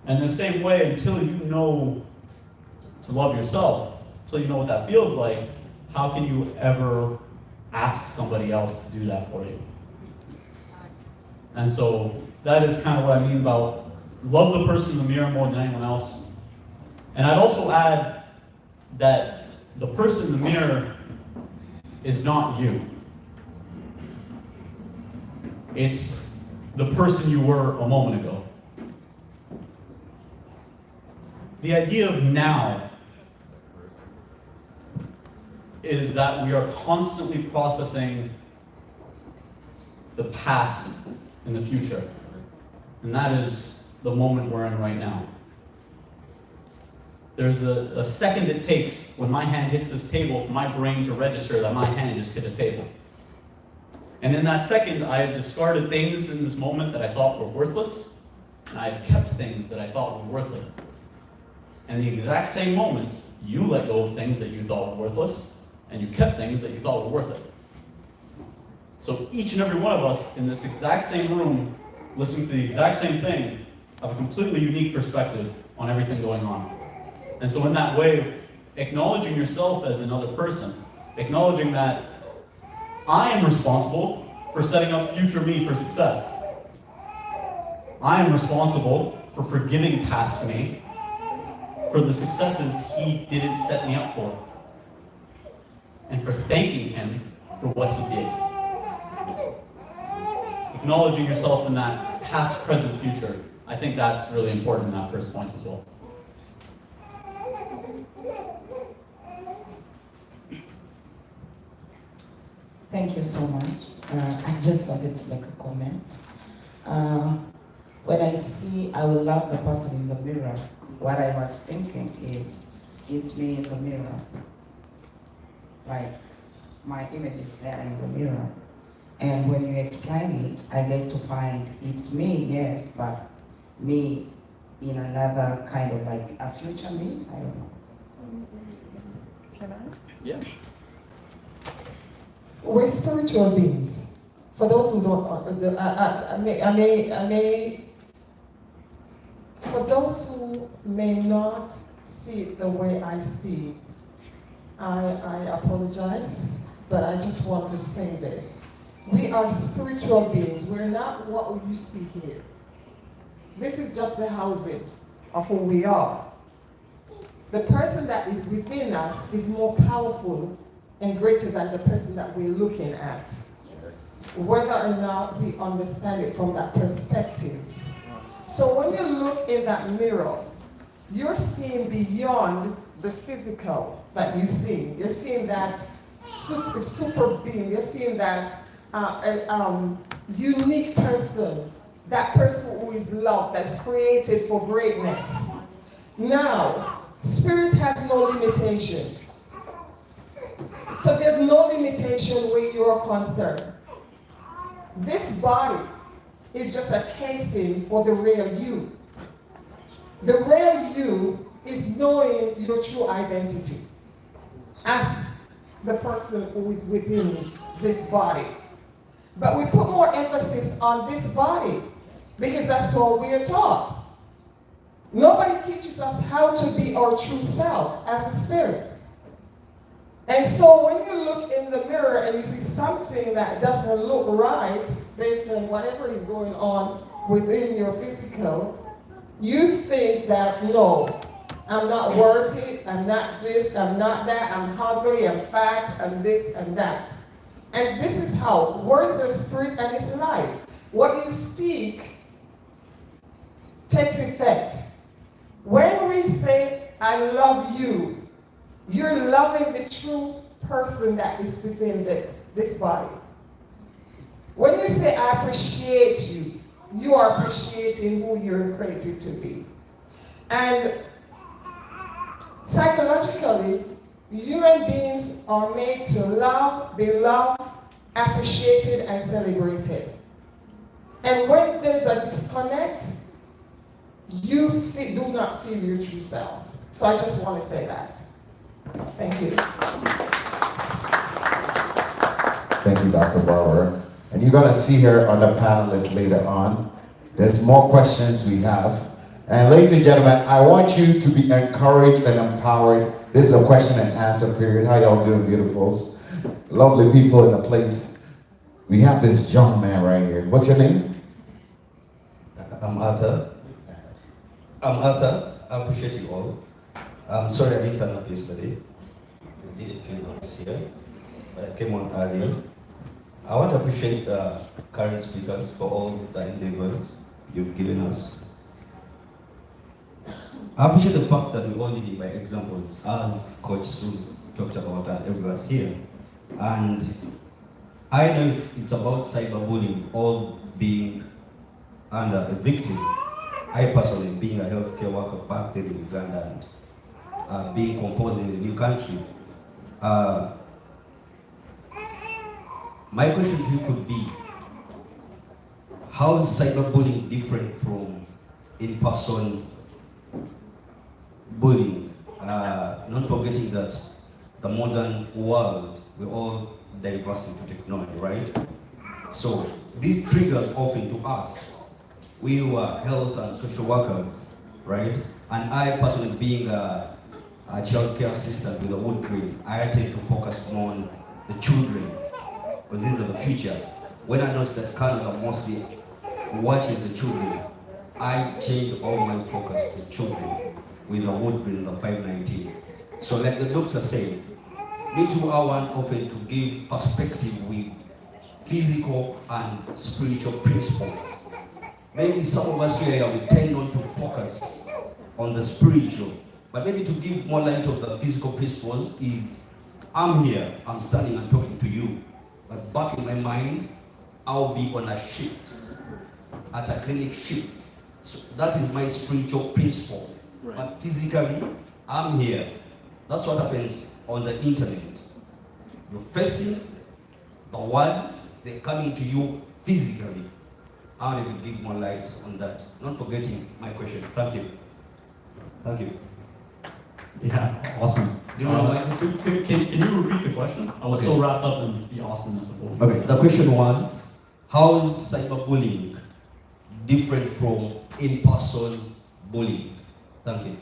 And the same way, until you know to love yourself, until you know what that feels like, how can you ever ask somebody else to do that for you? And so that is kind of what I mean about love the person in the mirror more than anyone else. And I'd also add that the person in the mirror is not you. It's the person you were a moment ago. The idea of now is that we are constantly processing the past and the future. And that is the moment we're in right now. There's a second it takes when my hand hits this table for my brain to register that my hand just hit a table. And in that second, I have discarded things in this moment that I thought were worthless. and I've kept things that I thought were worthless. And the exact same moment, you let go of things that you thought were worthless, and you kept things that you thought were worth it. So each and every one of us in this exact same room, listening to the exact same thing, have a completely unique perspective on everything going on. And so in that way, acknowledging yourself as another person, acknowledging that I am responsible for setting up future me for success. I am responsible for forgiving past me for the successes he didn't set me up for, and for thanking him for what he did. Acknowledging yourself in that past, present, future, I think that's really important in that first point as well. Thank you so much. I just wanted to make a comment. When I will love the person in the mirror, what I was thinking is, it's me in the mirror. Like, my image is there in the mirror. And when you explain it, I get to find it's me, yes, but me in another kind of like a future me, I don't know. Can I? Yeah. We're spiritual beings. For those who don't, for those who may not see it the way I see it, I apologize, but I just want to say this. We are spiritual beings. We're not what you see here. This is just the housing of who we are. The person that is within us is more powerful and greater than the person that we're looking at. Whether or not we understand it from that perspective. So when you look in that mirror, you're seeing beyond the physical that you see. You're seeing that super being. You're seeing that unique person, that person who is loved, that's created for greatness. Now, spirit has no limitation. So there's no limitation where you're concerned. This body is just a casing for the real you. The real you is knowing your true identity as the person who is within this body. But we put more emphasis on this body because that's what we are taught. Nobody teaches us how to be our true self as a spirit. And so when you look in the mirror and you see something that doesn't look right based on whatever is going on within your physical, you think that, no, I'm not worthy, I'm not this, I'm not that, I'm hungry, I'm fat, I'm this and that. And this is how words are spirit and it's life. What you speak takes effect. When we say, I love you, you're loving the true person that is within this body. When you say, I appreciate you, you are appreciating who you're created to be. And psychologically, human beings are made to love, be loved, appreciated, and celebrated. And when there's a disconnect, you do not feel your true self. So I just want to say that. Thank you. Thank you, Dr. Barber. And you're going to see her on the panelists later on. There's more questions we have. And ladies and gentlemen, I want you to be encouraged and empowered. This is a question and answer period. How y'all doing, beautifuls? Lovely people in the place. We have this young man right here. What's your name? I'm Arthur. I appreciate you all. I'm sorry I didn't turn up yesterday. I didn't feel I was here, but I came on earlier. I want to appreciate the current speakers for all the endeavors you've given us. I appreciate the fact that we all lead by examples, as Coach Sue talked about and everyone's here. And I know if it's about cyberbullying, all being under a victim. I personally, being a healthcare worker back then in Uganda and being composed in a new country, my question to you could be, how is cyberbullying different from in-person bullying. Not forgetting that the modern world, we're all diverse into technology, right? So this triggers often to us, we who are health and social workers, right? And I personally being a childcare assistant with a wood grade, I tend to focus more on the children, because these are the future. When I noticed that Canada mostly watches the children, I changed all my focus to children with the wood grade and the 519. So like the doctor said, me too, I want often to give perspective with physical and spiritual principles. Maybe some of us here we tend not to focus on the spiritual, but maybe to give more light of the physical principles is, I'm here, I'm standing and talking to you, but back in my mind, I'll be on a shift, at a clinic shift. So that is my spiritual principle. Right. But physically, I'm here. That's what happens on the internet. You're facing the words, they're coming to you physically. I wanted to give more light on that. Not forgetting my question. Thank you. Thank you. Yeah, awesome. Do you want Can you repeat the question? I was so wrapped up in the awesomeness of what Okay, the question was, how is cyberbullying different from in-person bullying? Thank you.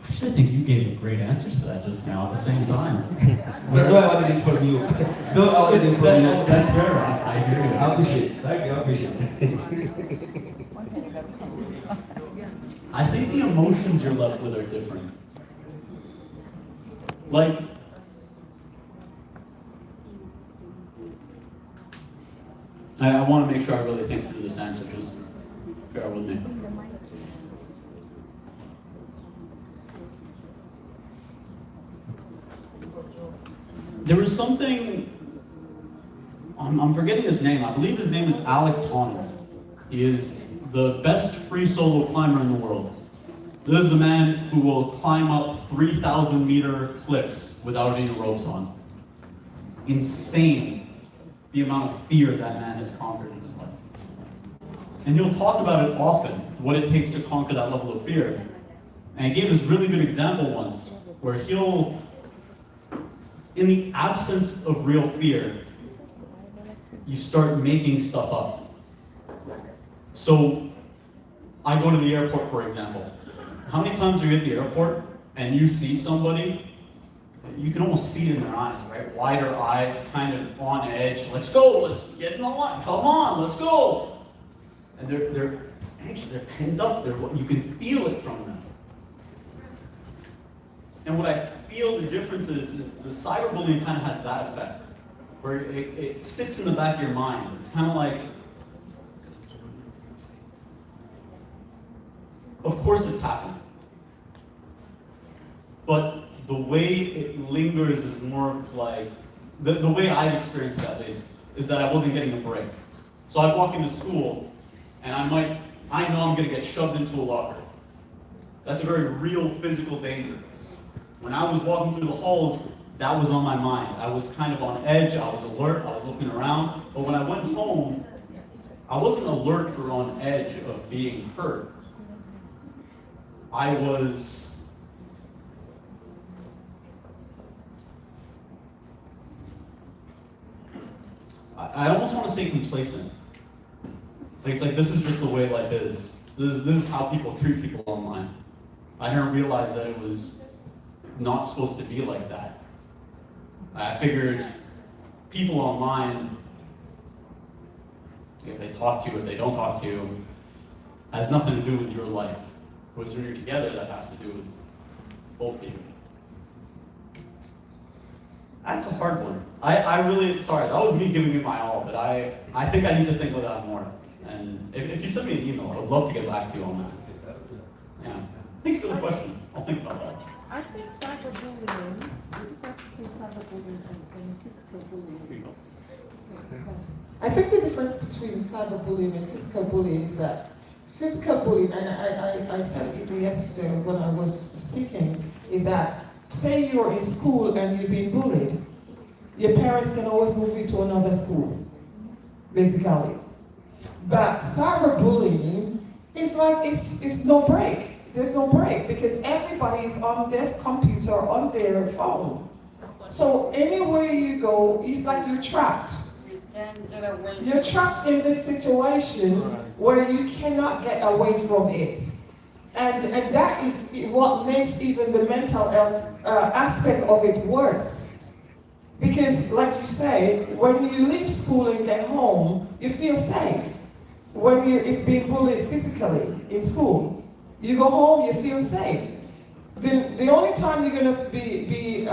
Actually, I think you gave a great answer to that just now at the same time. Though I wanted it from you. That's fair. I hear you. I appreciate it. Thank you. I appreciate it. I think the emotions you're left with are different. Like, I want to make sure I really think through this answer, just bear with me. There was something, I'm forgetting his name, I believe his name is Alex Honnold. He is the best free solo climber in the world. This is a man who will climb up 3,000 meter cliffs without any ropes on. Insane the amount of fear that man has conquered in his life. And he'll talk about it often, what it takes to conquer that level of fear. And he gave this really good example once, where he'll, in the absence of real fear, you start making stuff up. So, I go to the airport, for example. How many times are you at the airport and you see somebody, you can almost see it in their eyes, right? Wider eyes, kind of on edge. Let's go, let's get in the line, come on, let's go. And they're anxious, they're pent up, you can feel it from them. And what I feel the difference is the cyberbullying kind of has that effect, where it sits in the back of your mind. It's kind of like, of course it's happening, but the way it lingers is more like, the way I've experienced it at least, is that I wasn't getting a break. So I'd walk into school, and I know I'm gonna get shoved into a locker. That's a very real physical danger. When I was walking through the halls, that was on my mind. I was kind of on edge, I was alert, I was looking around, but when I went home, I wasn't alert or on edge of being hurt. I was I almost want to say complacent. Like, it's like, this is just the way life is. This is how people treat people online. I didn't realize that it was not supposed to be like that. I figured people online, if they talk to you, if they don't talk to you, has nothing to do with your life. Because when you're together, that has to do with both of you. That's a hard one. I really, sorry, that was me giving it my all, but I think I need to think about that more. And if you send me an email, I would love to get back to you on that. Yeah. Thank you for the question. I'll think about that. I think cyberbullying, the difference between cyberbullying and physical bullying. I think the difference between cyberbullying and physical bullying is that physical bullying, and I said it yesterday when I was speaking, is that say you're in school and you're being bullied, your parents can always move you to another school, basically. But cyberbullying it's like it's no break. There's no break because everybody is on their computer, on their phone. So anywhere you go, it's like you're trapped. You're trapped in this situation where you cannot get away from it. And that is what makes even the mental health aspect of it worse. Because like you say, when you leave school and get home, you feel safe. When you're being bullied physically in school, you go home, you feel safe. Then the only time you're gonna be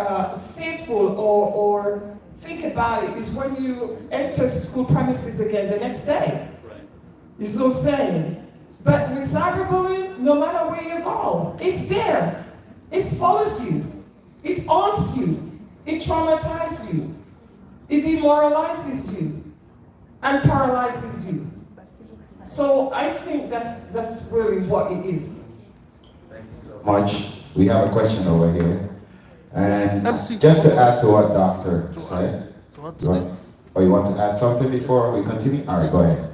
fearful or think about it is when you enter school premises again the next day. Right. You see what I'm saying? But with cyberbullying, no matter where you go, it's there. It follows you. It haunts you. It traumatizes you. It demoralizes you and paralyzes you. So I think that's really what it is. Thank you so much. We have a question over here. And MC, just to add to what Doctor said, To add to you want, or you want to add something before we continue? All right, go ahead.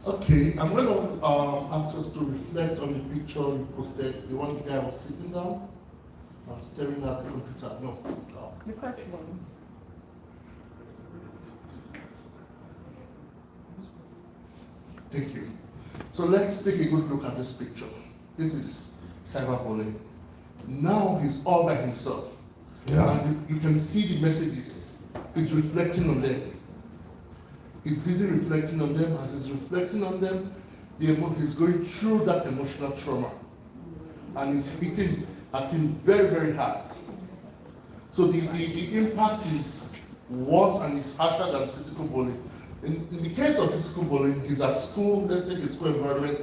Okay, I'm going to ask us to reflect on the picture you posted. The one the guy was sitting down and staring at the computer. No. The first one. Thank you. So let's take a good look at this picture. This is cyberbullying. Now he's all by himself. Yeah. And you can see the messages. He's reflecting on them. He's busy reflecting on them. As he's reflecting on them, he's going through that emotional trauma. And it's hitting at him very, very hard. So the impact is worse and is harsher than physical bullying. In the case of physical bullying, he's at school. Let's take his school environment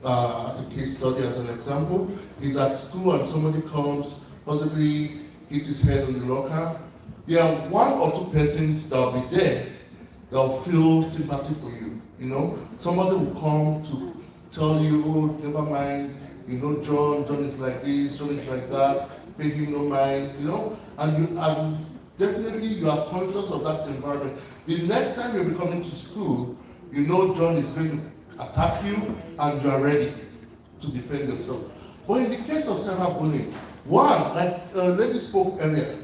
as a case study, as an example. He's at school and somebody comes, possibly hit his head on the locker. There are one or two persons that will be there that will feel sympathy for you. You know, somebody will come to tell you, oh, never mind, you know, John is like this, John is like that, pay him no mind, you know, and definitely you are conscious of that environment. The next time you'll be coming to school, you know John is going to attack you and you are ready to defend yourself. But in the case of cyberbullying, one, like lady spoke earlier,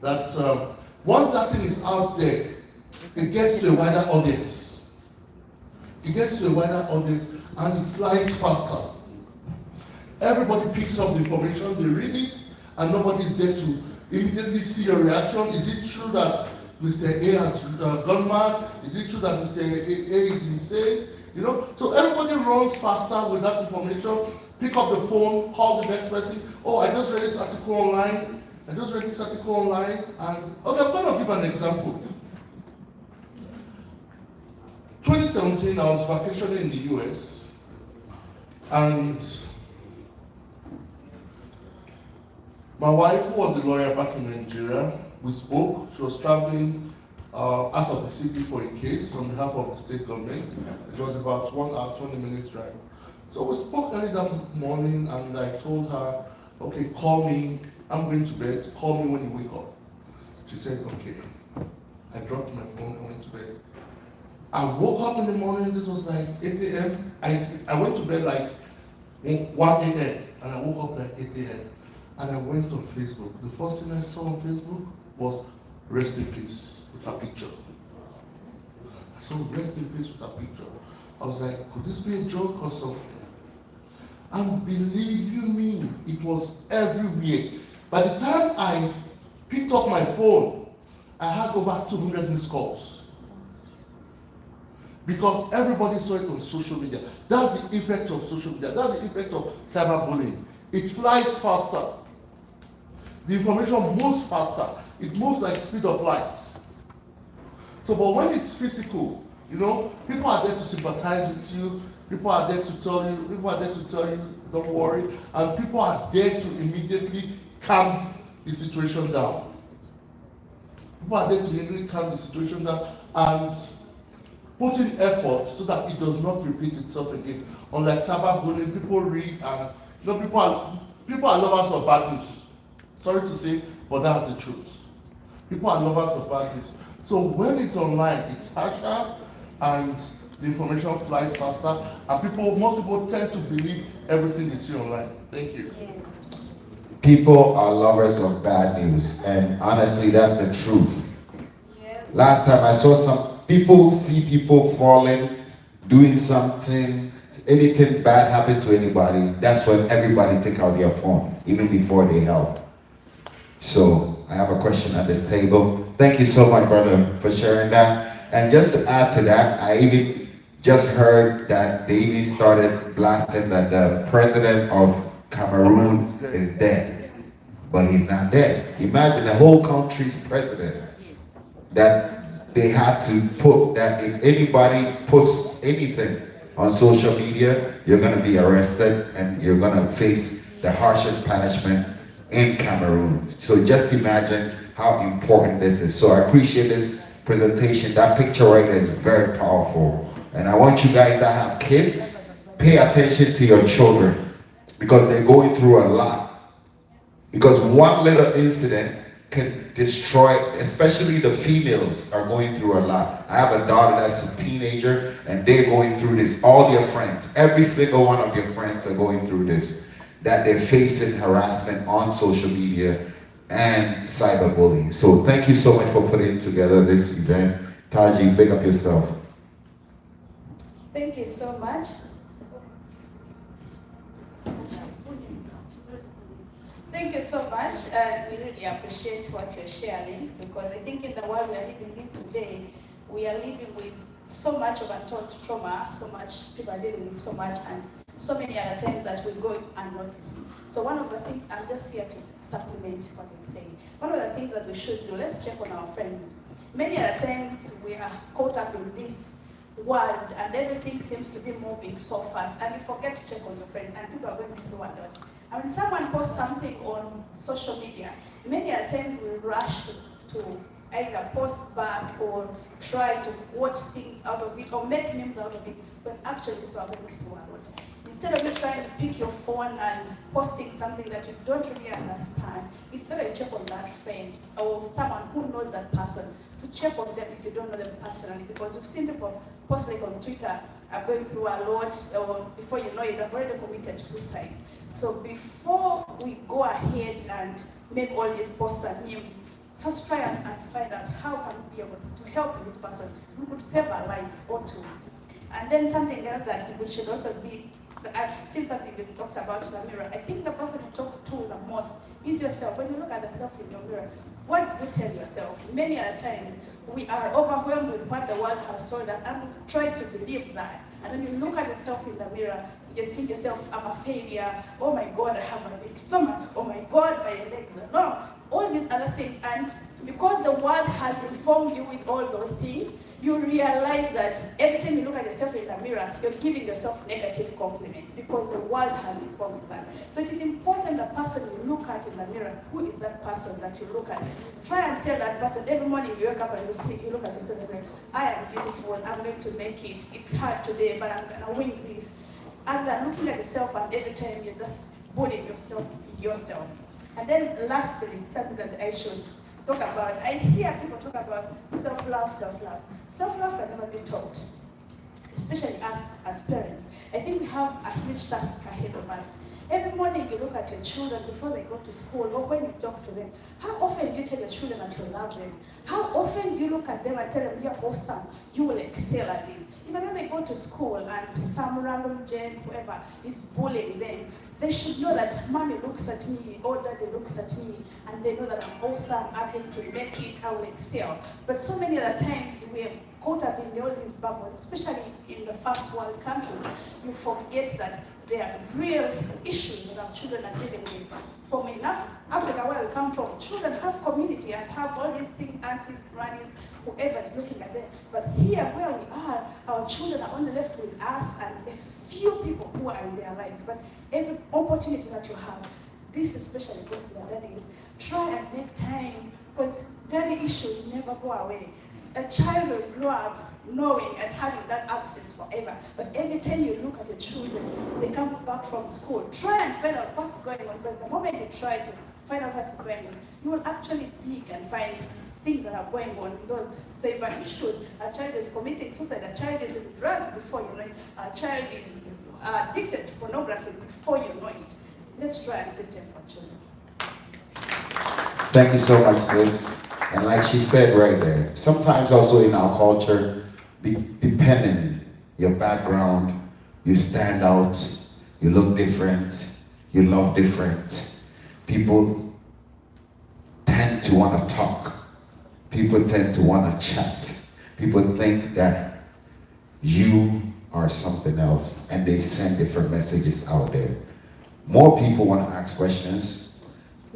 that once that thing is out there, it gets to a wider audience. It gets to a wider audience and it flies faster. Everybody picks up the information, they read it, and nobody is there to immediately see your reaction. Is it true that Mr. A has gone mad? Is it true that Mr. A is insane? You know, so everybody runs faster with that information. Pick up the phone, call the next person. Oh, I just read this article online. And okay, I'm going to give an example. 2017, I was vacationing in the US, and my wife, who was a lawyer back in Nigeria, we spoke. She was traveling out of the city for a case on behalf of the state government. It was about 1 hour, 20 minutes drive. So we spoke early that morning, and I told her, okay, call me. I'm going to bed. Call me when you wake up. She said, okay. I dropped my phone and went to bed. I woke up in the morning. This was like 8 a.m. I went to bed like 1 a.m. and I woke up like 8 a.m. And I went on Facebook. The first thing I saw on Facebook was rest in peace with her picture. I saw rest in peace with her picture. I was like, could this be a joke or something? And believe you me, it was everywhere. By the time I picked up my phone, I had over 200 missed calls. Because everybody saw it on social media. That's the effect of social media. That's the effect of cyberbullying. It flies faster. The information moves faster. It moves like speed of light. So, but when it's physical, you know, people are there to sympathize with you. People are there to tell you, don't worry. And people are there to immediately calm the situation down. People are there to immediately calm the situation down and put in effort so that it does not repeat itself again. Unlike cyberbullying, people read and you know, people are lovers of bad news. Sorry to say, but that's the truth. People are lovers of bad news. So when it's online, it's harsher and the information flies faster, and most people tend to believe everything they see online. Thank you. People are lovers of bad news, and honestly, that's the truth. Last time I saw some people see people falling, doing something, anything bad happen to anybody, that's when everybody take out their phone, even before they help. So I have a question at this table. Thank you so much, brother, for sharing that. And just to add to that, I even just heard that they even started blasting that the president of Cameroon is dead, but he's not dead. Imagine the whole country's president, that they had to put that if anybody posts anything on social media, you're going to be arrested and you're going to face the harshest punishment in Cameroon. So just imagine how important this is. So I appreciate this presentation. That picture right there is very powerful. And I want you guys that have kids, pay attention to your children because they're going through a lot. Because one little incident can destroy, especially the females are going through a lot. I have a daughter that's a teenager and they're going through this. All their friends, every single one of their friends are going through this. That they're facing harassment on social media and cyberbullying. So thank you so much for putting together this event. Taji, big up yourself. Thank you so much. Thank you so much. We really appreciate what you're sharing because I think in the world we are living in today, we are living with so much of untold trauma, so much people are dealing with so much, and so many other times that we go unnoticed. So one of the things, I'm just here to supplement what I'm saying. One of the things that we should do, let's check on our friends. Many other times we are caught up in this world and everything seems to be moving so fast and you forget to check on your friends and people are going through a lot. And when someone posts something on social media, many other times we rush to either post back or try to watch things out of it or make memes out of it, when actually people are going through a lot. Instead of you trying to pick your phone and posting something that you don't really understand, it's better to check on that friend or someone who knows that person, to check on them if you don't know them personally, because we've seen people post like on Twitter, I'm going through a lot, or before you know it, I've already committed suicide. So before we go ahead and make all these posts and memes, first try and find out how can we be able to help this person. We could save a life or two. And then something else that we should also be, I've seen something we talked about in the mirror. I think the person you talk to the most is yourself. When you look at yourself in your mirror, what do you tell yourself? Many other times, we are overwhelmed with what the world has told us, and we've tried to believe that. And then you look at yourself in the mirror, you see yourself, I'm a failure. Oh my God, I have a big stomach. Oh my God, my legs are long. All these other things. And because the world has informed you with all those things, you realize that every time you look at yourself in the mirror, you're giving yourself negative compliments because the world has informed that. So it is important the person you look at in the mirror, who is that person that you look at? Try and tell that person every morning you wake up and you look at yourself and say, I am beautiful, I'm going to make it. It's hard today, but I'm gonna win this. And then looking at yourself and every time you're just bullying yourself. And then lastly, something that I should talk about. I hear people talk about self-love, self-love. Self-love can never be taught, especially us as parents. I think we have a huge task ahead of us. Every morning you look at your children before they go to school or when you talk to them. How often do you tell your children that you love them? How often do you look at them and tell them you're awesome, you will excel at this? Even when they go to school and some random Jen, whoever, is bullying them, they should know that mommy looks at me or daddy looks at me and they know that I'm awesome, I'm going to make it, I will excel. But so many other times we are caught up in all these bubbles, especially in the first world countries. You forget that there are real issues that our children are dealing with. From in Africa, where we come from, children have community and have all these things, aunties, grannies, whoever is looking at them. But here where we are, our children are only left with us and a few people who are in their lives. But every opportunity that you have, this especially goes to the daddies, try and make time, because daddy issues never go away. A child will grow up knowing and having that absence forever. But every time you look at your children, they come back from school, try and find out what's going on, because the moment you try to find out what's going on. You will actually dig and find things that are going on, those cyber issues. A child is committing suicide, a child is in drugs before you know it, a child is addicted to pornography before you know it. Let's try and protect for children. Thank you so much, sis. And like she said right there, sometimes also in our culture, depending your background, you stand out, you look different, you love different. People tend to want to talk. People tend to want to chat. People think that you are something else, and they send different messages out there. More people want to ask questions,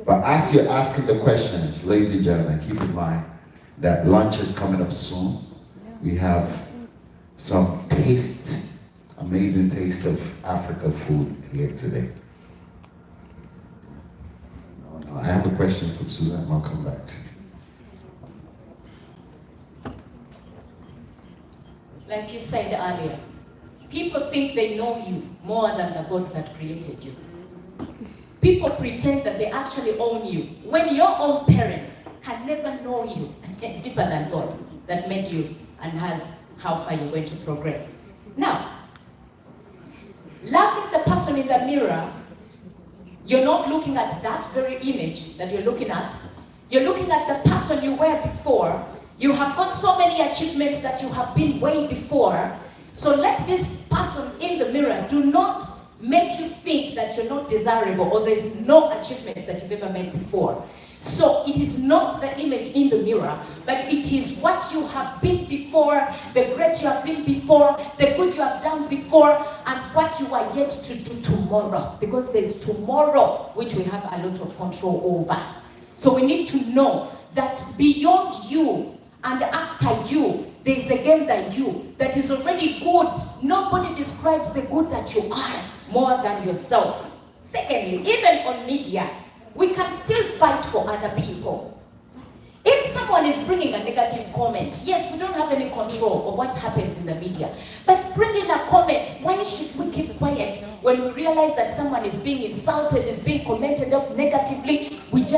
but as you're asking the questions, ladies and gentlemen, keep in mind that lunch is coming up soon. We have some amazing taste of African food here today. I have a question from Suzanne, I'll come back to you. Like you said earlier, people think they know you more than the God that created you. People pretend that they actually own you, when your own parents can never know you deeper than God that made you and has how far you're going to progress. Now, loving the person in the mirror, you're not looking at that very image that you're looking at. You're looking at the person you were before. You have got so many achievements that you have been way before. So let this person in the mirror do not make you think that you're not desirable or there's no achievements that you've ever made before. So it is not the image in the mirror, but it is what you have been before, the great you have been before, the good you have done before, and what you are yet to do tomorrow. Because there's tomorrow which we have a lot of control over. So we need to know that beyond you and after you, there's again the you that is already good. Nobody describes the good that you are more than yourself. Secondly, even on media, we can still fight for other people. If someone is bringing a negative comment, yes, we don't have any control of what happens in the media, but bringing a comment, why should we keep quiet when we realize that someone is being insulted, is being commented up negatively? We just